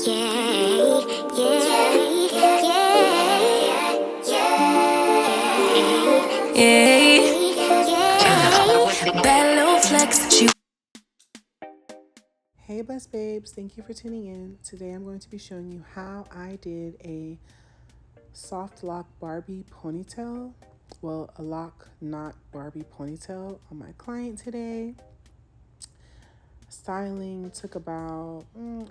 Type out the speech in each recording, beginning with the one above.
Bad little flex. Hey Bus Babes, thank you for tuning in. Today I'm going to be showing you how I did a soft lock Barbie ponytail. Well, a lock not Barbie ponytail on my client today. Styling took about,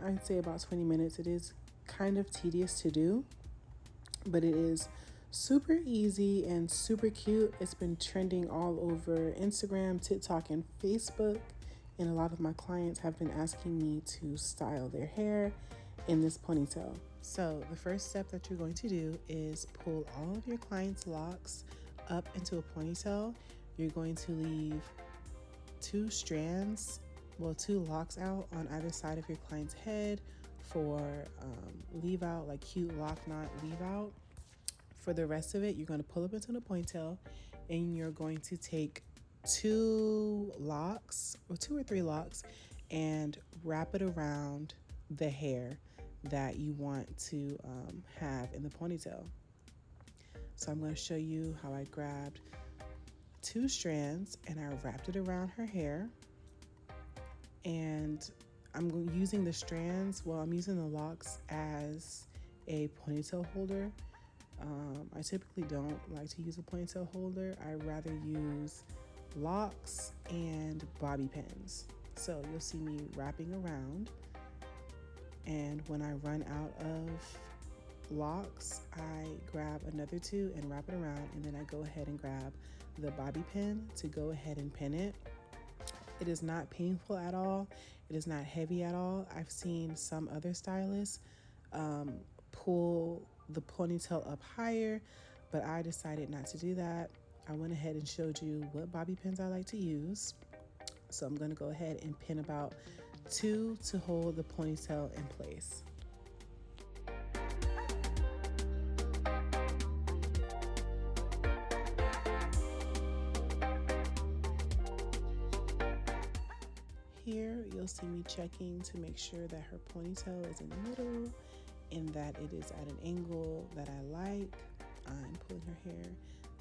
I'd say about 20 minutes. It is kind of tedious to do, but it is super easy and super cute. It's been trending all over Instagram, TikTok, and Facebook. And a lot of my clients have been asking me to style their hair in this ponytail. So the first step that you're going to do is pull all of your client's locks up into a ponytail. You're going to leave two locks out on either side of your client's head for leave out, like cute lock knot leave out. For the rest of it, you're going to pull up into the ponytail and you're going to take two or three locks and wrap it around the hair that you want to have in the ponytail. So I'm going to show you how I grabbed two strands and I wrapped it around her hair. And I'm using the strands, I'm using the locks as a ponytail holder. I typically don't like to use a ponytail holder. I rather use locks and bobby pins. So you'll see me wrapping around, and when I run out of locks, I grab another two and wrap it around, and then I go ahead and grab the bobby pin to go ahead and pin it. It is not painful at all. It is not heavy at all. I've seen some other stylists pull the ponytail up higher, but I decided not to do that. I went ahead and showed you what bobby pins I like to use. So I'm going to go ahead and pin about two to hold the ponytail in place. Here you'll see me checking to make sure that her ponytail is in the middle and that it is at an angle that I like. I'm pulling her hair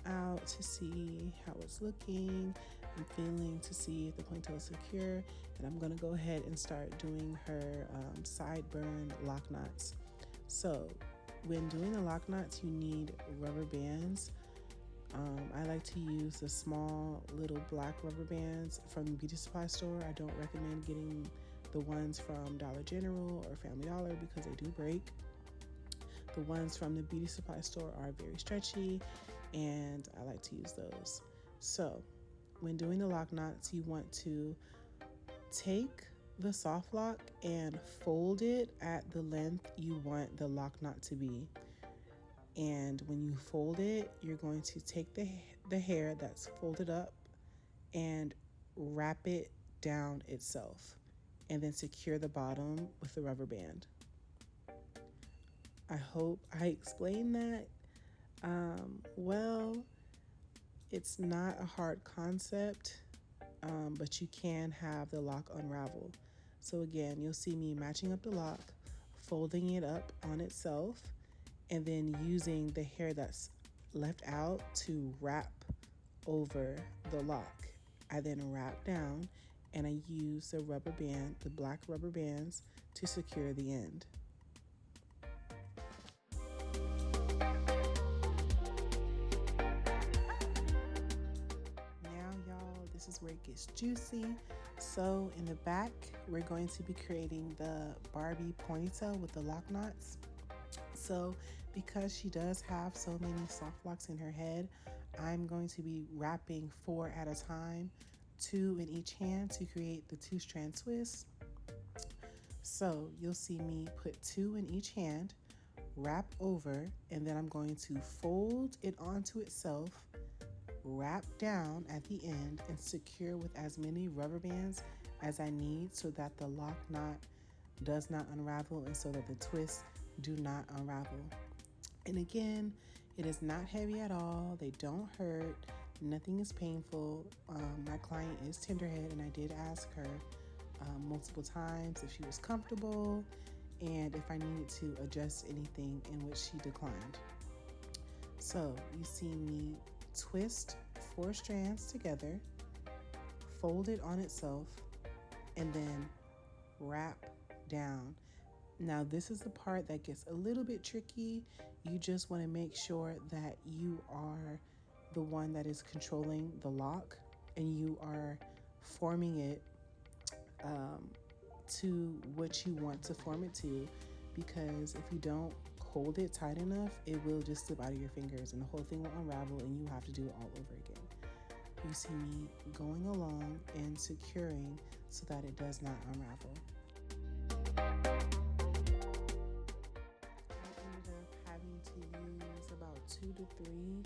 out to see how it's looking. I'm feeling to see if the ponytail is secure, and I'm going to go ahead and start doing her sideburn lock knots. So when doing the lock knots, you need rubber bands. I like to use the small little black rubber bands from the beauty supply store. I don't recommend getting the ones from Dollar General or Family Dollar because they do break. The ones from the beauty supply store are very stretchy, and I like to use those. So when doing the lock knots, you want to take the soft lock and fold it at the length you want the lock knot to be. And when you fold it, you're going to take the hair that's folded up and wrap it down itself, and then secure the bottom with the rubber band. I hope I explained that well. It's not a hard concept, but you can have the lock unravel. So again, you'll see me matching up the lock, folding it up on itself, and then using the hair that's left out to wrap over the lock. I then wrap down and I use the black rubber bands to secure the end. This is where it gets juicy. So in the back, we're going to be creating the Barbie ponytail with the lock knots. So because she does have so many soft locks in her head, I'm going to be wrapping 4 at a time, 2 in each hand to create the 2-strand twist. So you'll see me put 2 in each hand, wrap over, and then I'm going to fold it onto itself, wrap down at the end, and secure with as many rubber bands as I need so that the lock knot does not unravel and so that the twists do not unravel. And again, it is not heavy at all. They don't hurt. Nothing is painful. My client is tenderhead, and I did ask her multiple times if she was comfortable and if if I needed to adjust anything, in which she declined. So you see me twist 4 strands together, fold it on itself, and then wrap down. Now this is the part that gets a little bit tricky. You just want to make sure that you are the one that is controlling the lock, and you are forming it to what you want to form it to, because if you don't hold it tight enough, it will just slip out of your fingers and the whole thing will unravel and you have to do it all over again. You see me going along and securing so that it does not unravel. I ended up having to use about 2 to 3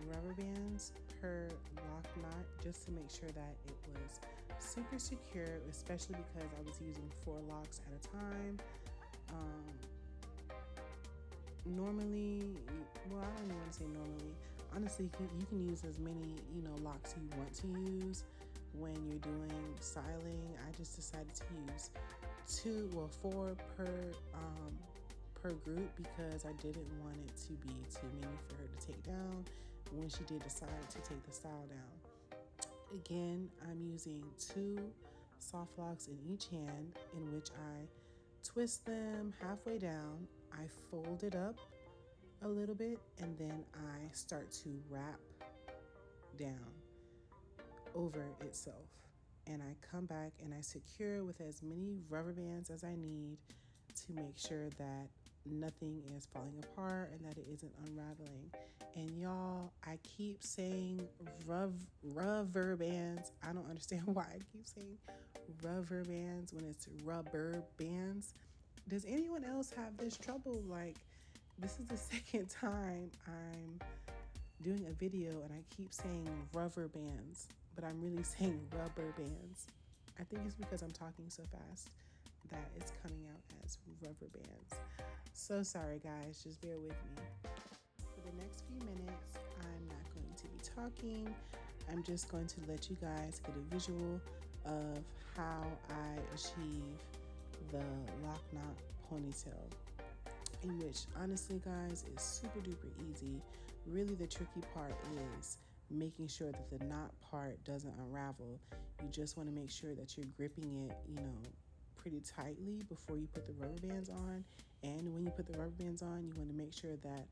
rubber bands per lock knot just to make sure that it was super secure, especially because I was using 4 locks at a time. Normally, well, I don't even want to say normally. Honestly, you can use as many, locks you want to use when you're doing styling. I just decided to use 4 per group because I didn't want it to be too many for her to take down when she did decide to take the style down. Again, I'm using 2 Soft Locs in each hand, in which I twist them halfway down. I fold it up a little bit, and then I start to wrap down over itself. And I come back and I secure with as many rubber bands as I need to make sure that nothing is falling apart and that it isn't unraveling. And y'all, I keep saying rubber bands. I don't understand why I keep saying rubber bands when it's rubber bands. Does anyone else have this trouble? Like, this is the second time I'm doing a video and I keep saying rubber bands, but I'm really saying rubber bands. I think it's because I'm talking so fast that it's coming out as rubber bands. So sorry guys, just bear with me. For the next few minutes, I'm not going to be talking. I'm just going to let you guys get a visual of how I achieve the lock knot ponytail, in which honestly guys is super duper easy. Really the tricky part is making sure that the knot part doesn't unravel. You just want to make sure that you're gripping it, pretty tightly before you put the rubber bands on. And when you put the rubber bands on, you want to make sure that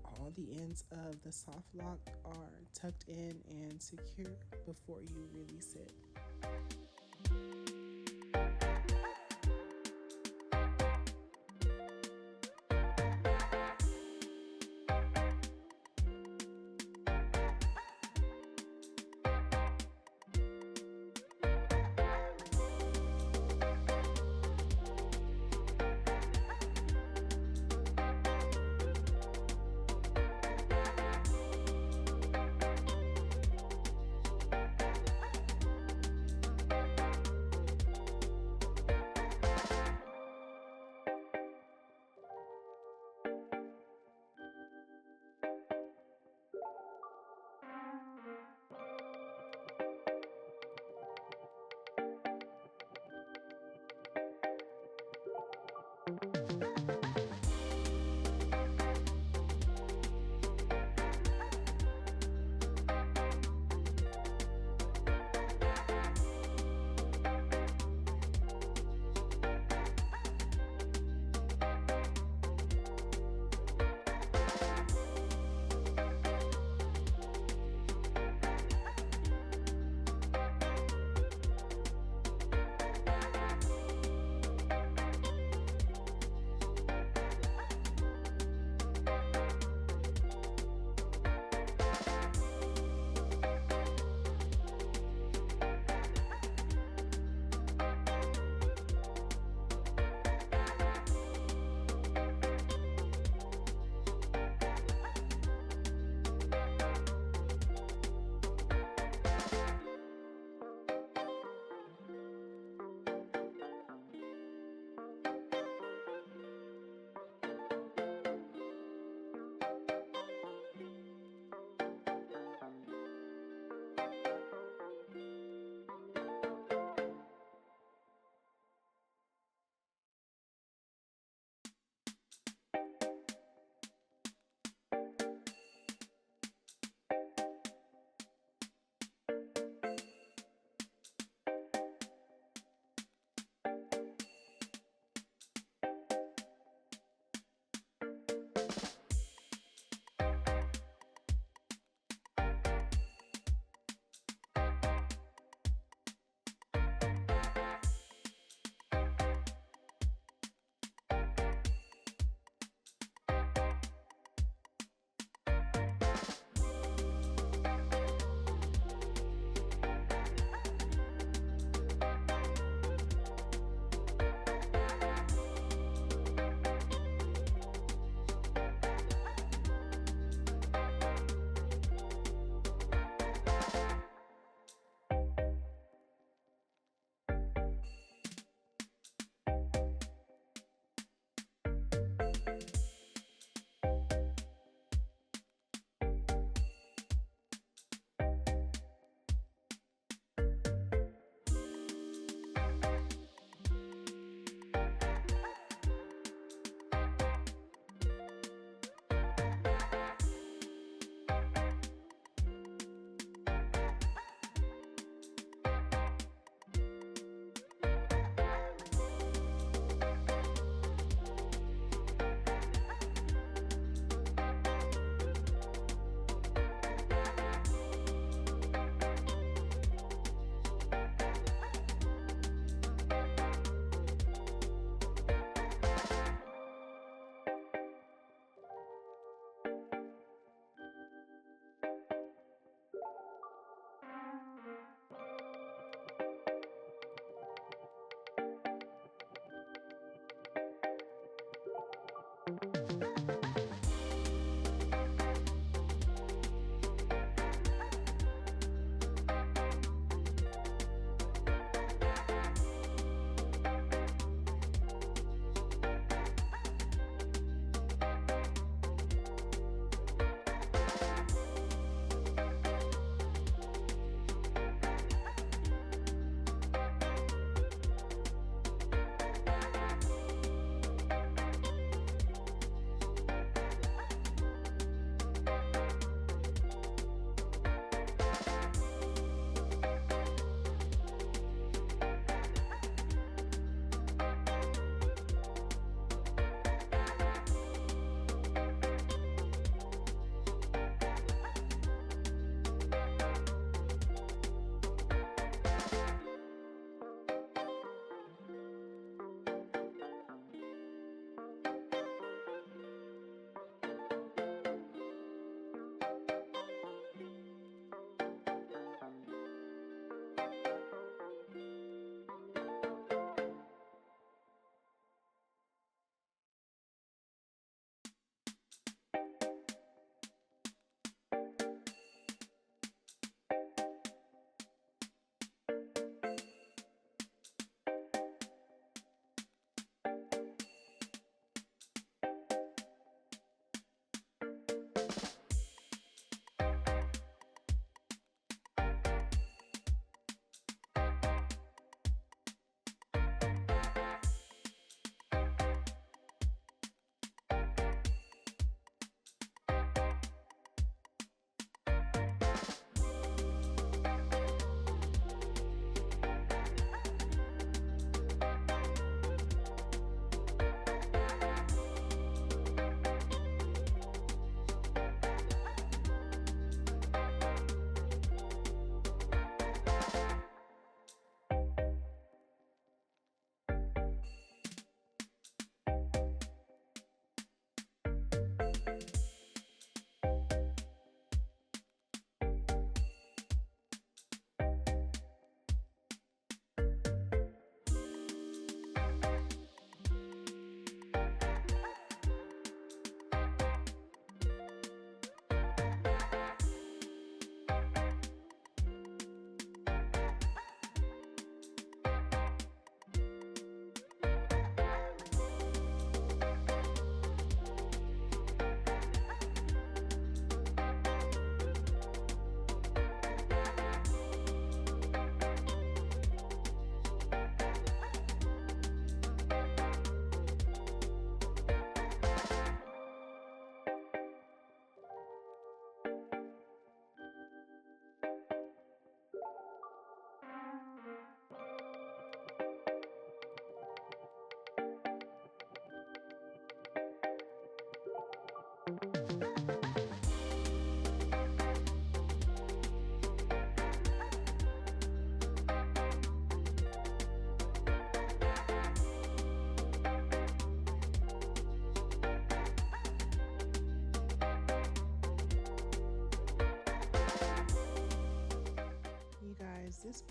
all the ends of the soft lock are tucked in and secure before you release it.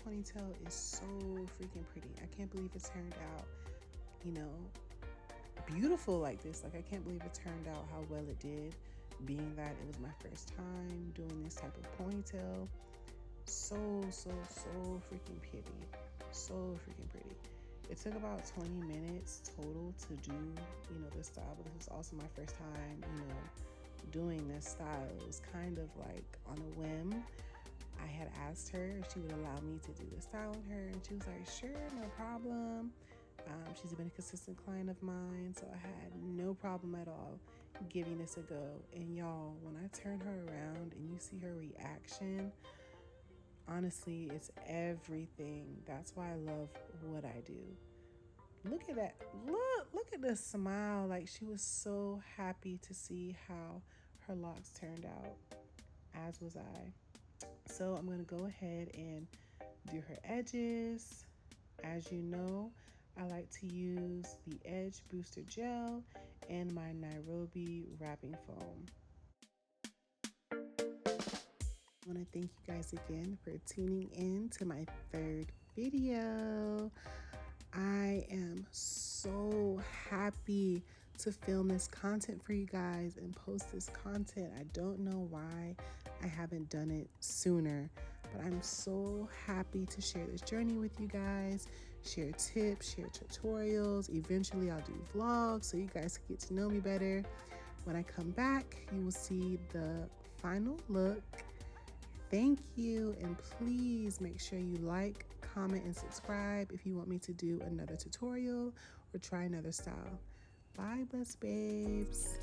ponytail is so freaking pretty. I can't believe it turned out, you know, beautiful like this. Like, I can't believe it turned out how well it did, being that it was my first time doing this type of ponytail. So freaking pretty. So freaking pretty. It took about 20 minutes total to do, you know, this style, but this was also my first time, you know, doing this style. It was kind of like on a whim. I had asked her if she would allow me to do the style on her, and she was like, sure, no problem. She's been a consistent client of mine, so I had no problem at all giving this a go. And y'all, when I turn her around and you see her reaction, honestly, it's everything. That's why I love what I do. Look at that. Look at the smile. Like, she was so happy to see how her locks turned out, as was I. So I'm going to go ahead and do her edges. As you know, I like to use the Edge Booster Gel and my Nairobi wrapping foam. I want to thank you guys again for tuning in to my third video. I am so happy to film this content for you guys and post this content. I don't know why I haven't done it sooner, but I'm so happy to share this journey with you guys, share tips, share tutorials. Eventually I'll do vlogs so you guys can get to know me better. When I come back, you will see the final look. Thank you, and please make sure you like, comment, and subscribe if you want me to do another tutorial or try another style. Bye, bless babes.